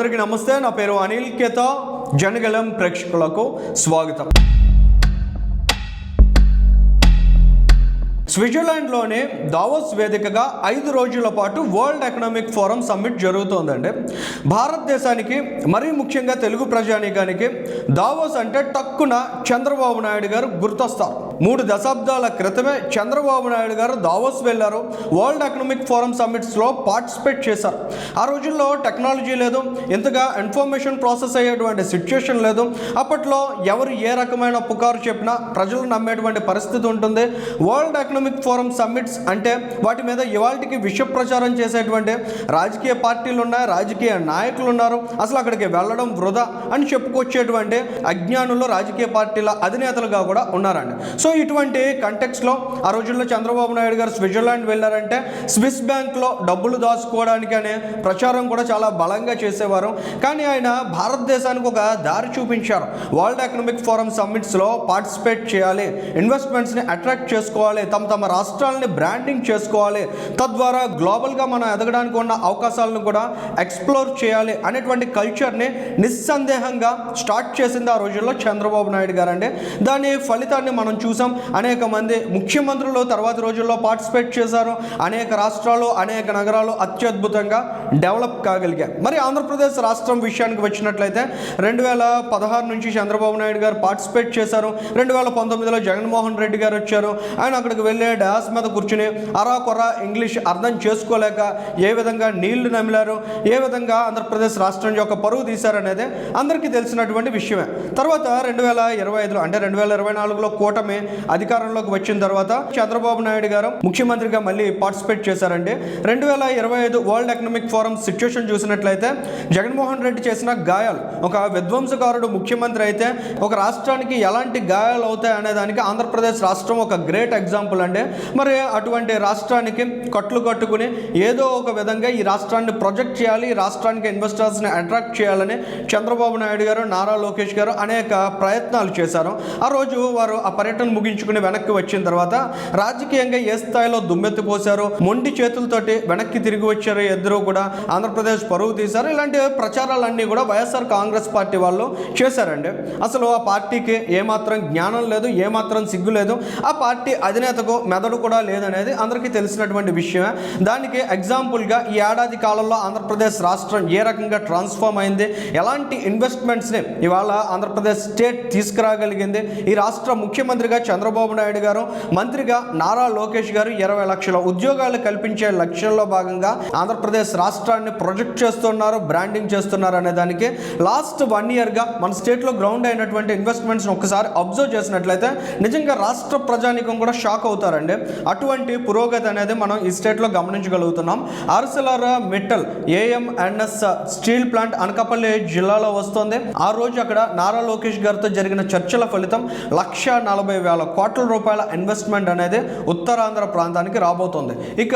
అందరికీ నమస్తే. నా పేరు అనిల్ కేతా. జనగలం ప్రేక్షకులకు స్వాగతం. స్విట్జర్లాండ్లోని దావోస్ వేదికగా 5 రోజుల పాటు వరల్డ్ ఎకనామిక్ ఫోరం సమ్మిట్ జరుగుతోందండి. భారతదేశానికి మరీ ముఖ్యంగా తెలుగు ప్రజానీకానికి దావోస్ అంటే టక్కున చంద్రబాబు నాయుడు గారు గుర్తొస్తారు. 3 దశాబ్దాల క్రితమే చంద్రబాబు నాయుడు గారు దావోస్ వెళ్ళారు. వరల్డ్ ఎకనామిక్ ఫోరం సమ్మిట్స్లో పార్టిసిపేట్ చేశారు. ఆ రోజుల్లో టెక్నాలజీ లేదు, ఇంతగా ఇన్ఫర్మేషన్ ప్రాసెస్ అయ్యేటువంటి సిచ్యుయేషన్ లేదు. అప్పట్లో ఎవరు ఏ రకమైన పుకారు చెప్పినా ప్రజలు నమ్మేటువంటి పరిస్థితి ఉంటుంది. వరల్డ్ ఎకనామిక్ ఫోరం సమ్మిట్స్ అంటే వాటి మీద ఇవాళకి విష ప్రచారం చేసేటువంటి రాజకీయ పార్టీలు ఉన్నాయి, రాజకీయ నాయకులు ఉన్నారు. అసలు అక్కడికి వెళ్ళడం వృధా అని చెప్పుకొచ్చేటువంటి అజ్ఞానులు రాజకీయ పార్టీల అధినేతలుగా కూడా ఉన్నారండి. సో ఇటువంటి కంటెక్స్లో ఆ రోజుల్లో చంద్రబాబు నాయుడు గారు స్విట్జర్లాండ్ వెళ్ళారంటే స్విస్ బ్యాంక్లో డబ్బులు దాచుకోవడానికి అనే ప్రచారం కూడా చాలా బలంగా చేసేవారు. కానీ ఆయన భారతదేశానికి ఒక దారి చూపించారు. వరల్డ్ ఎకనామిక్ ఫోరం సమ్మిట్స్లో పార్టిసిపేట్ చేయాలి, ఇన్వెస్ట్మెంట్స్ని అట్రాక్ట్ చేసుకోవాలి, తమ రాష్ట్రాలని బ్రాండింగ్ చేసుకోవాలి, తద్వారా గ్లోబల్గా మనం ఎదగడానికి ఉన్న అవకాశాలను కూడా ఎక్స్ప్లోర్ చేయాలి అనేటువంటి కల్చర్ని నిస్సందేహంగా స్టార్ట్ చేసింది ఆ రోజుల్లో చంద్రబాబు నాయుడు గారు అండి. దాని ఫలితాన్ని మనం చూసాం. అనేక మంది ముఖ్యమంత్రులు తర్వాత రోజుల్లో పార్టిసిపేట్ చేశారు. అనేక రాష్ట్రాలు, అనేక నగరాలు అత్యద్భుతంగా డెవలప్ కాగలిగాయి. మరి ఆంధ్రప్రదేశ్ రాష్ట్రం విషయానికి వచ్చినట్లయితే 2016 నుంచి చంద్రబాబు నాయుడు గారు పార్టిసిపేట్ చేశారు. 2019లో జగన్మోహన్ రెడ్డి గారు వచ్చారు. ఆయన అక్కడికి వెళ్ళే డాస్ మీద కూర్చుని అరాకొర ఇంగ్లీష్ అర్థం చేసుకోలేక ఏ విధంగా నీళ్లు నమిలారు, ఏ విధంగా ఆంధ్రప్రదేశ్ రాష్ట్రం యొక్క పరువు తీశారనేది అందరికీ తెలిసినటువంటి విషయమే. తర్వాత 2025లో అంటే 2024లో కూటమి అధికారంలోకి వచ్చిన తర్వాత చంద్రబాబు నాయుడు గారు ముఖ్యమంత్రిగా మళ్ళీ పార్టిసిపేట్ చేశారండి. 2025 వరల్డ్ ఎకనామిక్ ఫోరం సిచ్యుయేషన్ చూసినట్లయితే జగన్మోహన్ రెడ్డి చేసిన గాయాలు, ఒక విధ్వంసకారుడు ముఖ్యమంత్రి అయితే ఒక రాష్ట్రానికి ఎలాంటి గాయాలు అవుతాయి అనే దానికి ఆంధ్రప్రదేశ్ రాష్ట్రం ఒక గ్రేట్ ఎగ్జాంపుల్ అండి. మరి అటువంటి రాష్ట్రానికి కట్లు కట్టుకుని ఏదో ఒక విధంగా ఈ రాష్ట్రాన్ని ప్రొజెక్ట్ చేయాలి, ఈ రాష్ట్రానికి ఇన్వెస్టర్స్ని అట్రాక్ట్ చేయాలని చంద్రబాబు నాయుడు గారు, నారా లోకేష్ గారు అనేక ప్రయత్నాలు చేశారు. ఆ రోజు వారు ఆ పర్యటన ముగించుకుని వెనక్కి వచ్చిన తర్వాత రాజకీయంగా ఏ స్థాయిలో దుమ్మెత్తిపోశారు, మొండి చేతులతోటి వెనక్కి తిరిగి వచ్చారు ఇద్దరు కూడా, ఆంధ్రప్రదేశ్ పరువు తీశారు. ఇలాంటి ప్రచారాలన్నీ కూడా వైఎస్ఆర్ కాంగ్రెస్ పార్టీ వాళ్ళు చేశారండి. అసలు ఆ పార్టీకి ఏమాత్రం జ్ఞానం లేదు, ఏమాత్రం సిగ్గు లేదు, ఆ పార్టీ అధినేతకు మెదడు కూడా లేదనేది అందరికీ తెలిసినటువంటి విషయమే. దానికి ఎగ్జాంపుల్గా ఈ ఏడాది కాలంలో ఆంధ్రప్రదేశ్ రాష్ట్రం ఏ రకంగా ట్రాన్స్ఫార్మ్ అయింది, ఎలాంటి ఇన్వెస్ట్మెంట్స్ని ఇవాళ ఆంధ్రప్రదేశ్ స్టేట్ తీసుకురాగలిగింది, ఈ రాష్ట్ర ముఖ్యమంత్రిగా చంద్రబాబు నాయుడు గారు, మంత్రిగా నారా లోకేష్ గారు 20 లక్షల ఉద్యోగాలు కల్పించే లక్ష్యంలో భాగంగా ఆంధ్రప్రదేశ్ రాష్ట్రాన్ని ప్రొజెక్ట్ చేస్తున్నారు, బ్రాండింగ్ చేస్తున్నారు అనే దానికి లాస్ట్ 1 ఇయర్గా మన స్టేట్లో గ్రౌండ్ అయినటువంటి ఇన్వెస్ట్మెంట్స్ని ఒకసారి అబ్జర్వ్ చేసినట్లయితే నిజంగా రాష్ట్ర ప్రజానికం కూడా షాక్ అవుతారండి. అటువంటి పురోగతి అనేది మనం ఈ స్టేట్లో గమనించగలుగుతున్నాం. Arcelor Mittal AMNS steel plant Anakapalli జిల్లాలో వస్తుంది. ఆ రోజు అక్కడ నారా లోకేష్ గారితో జరిగిన చర్చల ఫలితం 1,40,000 కోట్ల రూపాయల ఇన్వెస్ట్మెంట్ అనేది ఉత్తరాంధ్ర ప్రాంతానికి రాబోతుంది. ఇక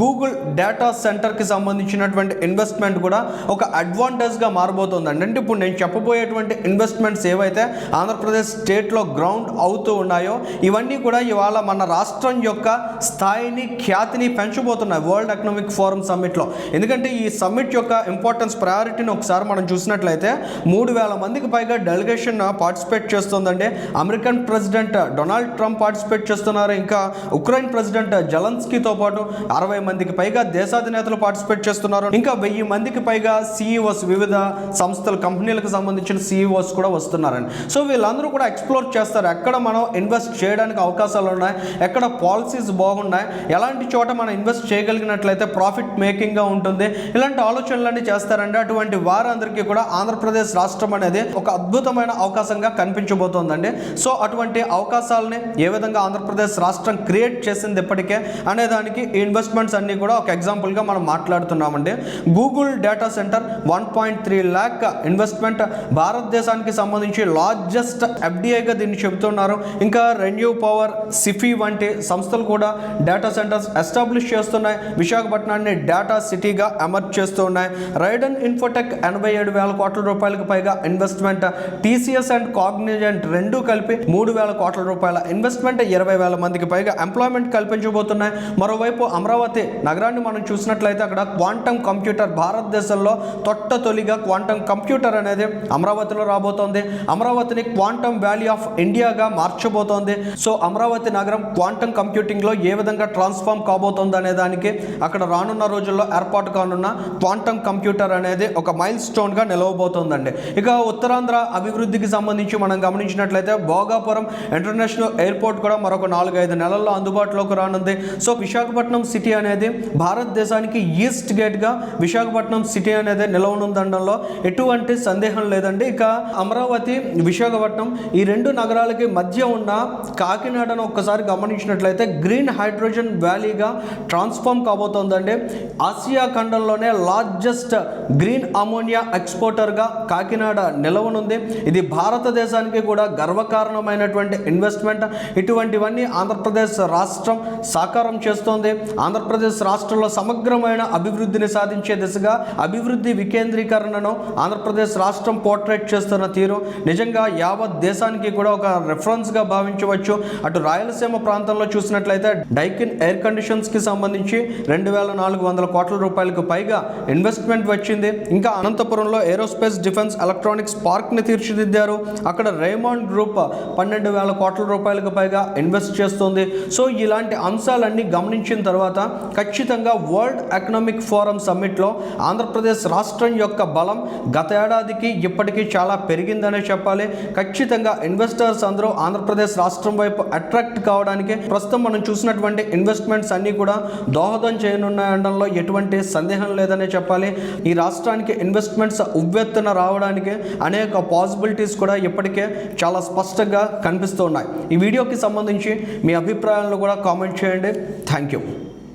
గూగుల్ డేటా సెంటర్కి సంబంధించినటువంటి ఇన్వెస్ట్మెంట్ కూడా ఒక అడ్వాంటేజ్గా మారబోతుందండి. అంటే ఇప్పుడు నేను చెప్పబోయేటువంటి ఇన్వెస్ట్మెంట్స్ ఏవైతే ఆంధ్రప్రదేశ్ స్టేట్లో గ్రౌండ్ అవుతూ ఉన్నాయో ఇవన్నీ కూడా ఇవాళ మన రాష్ట్రం యొక్క స్థాయిని, ఖ్యాతిని పెంచబోతున్నాయి వరల్డ్ ఎకనామిక్ ఫోరం సమ్మిట్లో. ఎందుకంటే ఈ సమ్మిట్ యొక్క ఇంపార్టెన్స్, ప్రయారిటీని ఒకసారి మనం చూసినట్లయితే 3,000 మందికి పైగా డెలిగేషన్ పార్టిసిపేట్ చేస్తుందండి. American president Donald Trump participate చేస్తున్నారు. ఇంకా ఉక్రెయిన్ ప్రెసిడెంట్ జెలెన్స్కీతో పాటు 60 మందికి పైగా దేశాధినేతలు పార్టిసిపేట్ చేస్తున్నారు. ఇంకా 1000 మందికి పైగా CEOs, వివిధ సంస్థలు, కంపెనీలకు సంబంధించిన CEOs కూడా వస్తున్నారండి. సో వీళ్ళందరూ కూడా ఎక్స్ప్లోర్ చేస్తారు ఎక్కడ మనం ఇన్వెస్ట్ చేయడానికి అవకాశాలు ఉన్నాయి, ఎక్కడ పాలసీస్ బాగున్నాయి, ఎలాంటి చోట మనం ఇన్వెస్ట్ చేయగలిగినట్లయితే ప్రాఫిట్ మేకింగ్గా ఉంటుంది, ఇలాంటి ఆలోచనలన్నీ చేస్తారండి. అటువంటి వారందరికీ కూడా ఆంధ్రప్రదేశ్ రాష్ట్రం అనేది ఒక అద్భుతమైన అవకాశంగా కనిపించబోతోందండి. సో అటువంటి అవకాశాలని ఏ విధంగా ఆంధ్రప్రదేశ్ రాష్ట్రం క్రియేట్ చేసింది ఇప్పటికే అనేదానికి ఈ ఇన్వెస్ట్మెంట్స్ అన్నీ కూడా ఒక ఎగ్జాంపుల్గా మనం మాట్లాడుతున్నామండి. Google data centre 1.3 lakh investment, భారతదేశానికి సంబంధించి లార్జెస్ట్ FDIగా దీన్ని చెబుతున్నారు. ఇంకా రెన్యూ పవర్, సిఫీ వంటి సంస్థలు కూడా డేటా సెంటర్స్ ఎస్టాబ్లిష్ చేస్తున్నాయి. విశాఖపట్నాన్ని డేటా సిటీగా ఎమర్జ్ చేస్తూ ఉన్నాయి. రైడన్ ఇన్ఫోటెక్ 87,000 కోట్ల రూపాయలకు పైగా ఇన్వెస్ట్మెంట్, TCS అండ్ కాగ్నిజెంట్ రెండూ కలిపి 3,000 కోట్ల రూపాయల ఇన్వెస్ట్మెంట్ 20,000 మందికి పైగా ఎంప్లాయ్మెంట్ కల్పించబోతున్నాయి. మరోవైపు అమరావతి నగరాన్ని మనం చూసినట్లయితే అక్కడ క్వాంటమ్ కంప్యూటర్, భారతదేశంలో తొలిగా క్వాంటమ్ కంప్యూటర్ అనేది అమరావతిలో రాబోతోంది. అమరావతిని క్వాంటమ్ వ్యాలీ ఆఫ్ ఇండియాగా మార్చబోతోంది. సో అమరావతి నగరం క్వాంటమ్ కంప్యూటింగ్లో ఏ విధంగా ట్రాన్స్ఫార్మ్ కాబోతోంది అనే దానికి అక్కడ రానున్న రోజుల్లో ఏర్పాటు కానున్న క్వాంటమ్ కంప్యూటర్ అనేది ఒక మైల్ స్టోన్గా నిలవబోతోందండి. ఇక ఉత్తరాంధ్ర అభివృద్ధికి సంబంధించి మనం గమనించినట్లయితే భోగాపురం ఇంటర్నేషనల్ ఎయిర్పోర్ట్ కూడా మరొక 4-5 నెలల్లో అందుబాటులోకి రానుంది. సో విశాఖపట్నం సిటీ అనేది భారతదేశానికి ఈస్ట్ గేట్గా విశాఖపట్నం సిటీ అనేది నిలవనుందనడంలో ఎటువంటి సందేహం లేదండి. ఇక అమరావతి, విశాఖపట్నం ఈ రెండు నగరాలకి మధ్య ఉన్న కాకినాడను ఒక్కసారి గమనించినట్లయితే గ్రీన్ హైడ్రోజన్ వ్యాలీగా ట్రాన్స్ఫార్మ్ కాబోతోందండి. ఆసియా ఖండంలోనే లార్జెస్ట్ గ్రీన్ అమోనియా ఎక్స్పోర్టర్గా కాకినాడ నిలవనుంది. ఇది భారతదేశానికి కూడా గర్వకారణమైనటువంటి ఇన్వెస్ట్మెంట్. ఇటువంటివన్నీ ఆంధ్రప్రదేశ్ రాష్ట్రం సాకారం చేస్తోంది. ఆంధ్రప్రదేశ్ రాష్ట్రంలో సమగ్రమైన అభివృద్ధిని సాధించే దిశగా అభివృద్ధి వికేంద్రీకరణను ఆంధ్రప్రదేశ్ రాష్ట్రం పోర్ట్రేట్ చేస్తున్న తీరు నిజంగా యావత్ దేశానికి కూడా ఒక రెఫరెన్స్గా భావించవచ్చు. అటు రాయలసీమ ప్రాంతంలో చూసినట్లయితే డైకిన్ ఎయిర్ కండిషన్స్కి సంబంధించి 2,400 కోట్ల రూపాయలకు పైగా ఇన్వెస్ట్మెంట్ వచ్చింది. ఇంకా అనంతపురంలో ఏరోస్పేస్ డిఫెన్స్ ఎలక్ట్రానిక్స్ పార్క్ని తీర్చిదిద్దారు. అక్కడ రేమాండ్ గ్రూప్ 12,000 కోట్ల రూపాయలకు పైగా ఇన్వెస్ట్ చేస్తుంది. సో ఇలాంటి అంశాలన్నీ గమనించిన తర్వాత ఖచ్చితంగా వరల్డ్ ఎకనామిక్ ఫోరం సమ్మిట్లో ఆంధ్రప్రదేశ్ రాష్ట్రం యొక్క బలం గత ఏడాదికి ఇప్పటికీ చాలా పెరిగిందనే చెప్పాలి. ఖచ్చితంగా ఇన్వెస్టర్స్ అందరూ ఆంధ్రప్రదేశ్ రాష్ట్రం వైపు అట్రాక్ట్ కావడానికి ప్రస్తుతం మనం చూసినటువంటి ఇన్వెస్ట్మెంట్స్ అన్నీ కూడా దోహదం చేయనున్నాయనడంలో ఎటువంటి సందేహం లేదనే చెప్పాలి. ఈ రాష్ట్రానికి ఇన్వెస్ట్మెంట్స్ ఉవ్వెత్తున రావడానికి అనేక పాసిబిలిటీస్ కూడా ఇప్పటికే చాలా స్పష్టంగా కనిపిస్తున్నాయి. ఈ వీడియోకి సంబంధించి మీ అభిప్రాయాలను కూడా కామెంట్ చేయండి. Thank you.